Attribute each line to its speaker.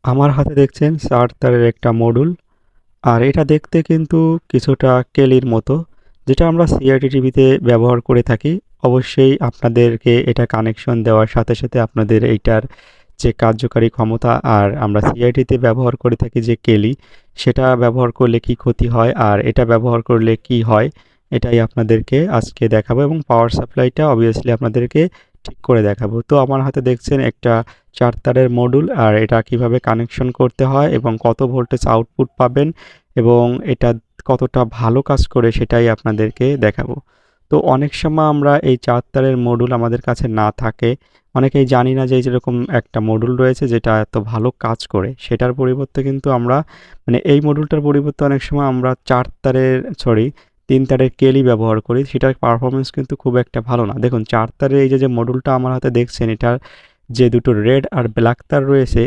Speaker 1: আমার হাতে দেখছেন 4 তারের একটা মডুল। আর এটা দেখতে কিন্তু কিছুটা কেলির মতো, যেটা আমরা সিআরটি টিভিতে ব্যবহার করে থাকি। অবশ্যই আপনাদেরকে এটা কানেকশন দেওয়ার সাথে সাথে আপনাদের এইটার যে কার্যকারী ক্ষমতা আর আমরা সিআইটিতে ব্যবহার করে থাকি যে কেলি, সেটা ব্যবহার করলে কি ক্ষতি হয় আর এটা ব্যবহার করলে কি হয়, এটাই আপনাদেরকে আজকে দেখাবো এবং পাওয়ার সাপ্লাইটা অবভিয়াসলি আপনাদেরকে ঠিক করে দেখাবো। তো আমার হাতে দেখছেন একটা 4 তারের মডুল, আর এটা কিভাবে কানেকশন করতে হয় এবং কত ভোল্টেজ আউটপুট পাবেন এবং এটা কতটা ভালো কাজ করে সেটাই আপনাদেরকে দেখাবো। তো অনেক সময় আমরা এই 4 তারের মডুল আমাদের কাছে না থাকে, অনেকেই জানি না যে এই যেরকম একটা মডুল রয়েছে যেটা এত ভালো কাজ করে, সেটার পরিবর্তে কিন্তু আমরা মানে এই মডুলটার পরিবর্তে অনেক সময় আমরা 4 তারের সরি 3 তারের কেলি ব্যবহার করি, সেটার পারফরমেন্স কিন্তু খুব একটা ভালো না। দেখুন 4 তারের এই যে মডুলটা আমার হাতে দেখছেন, এটার যে দুটো রেড আর ব্ল্যাক তার রয়েছে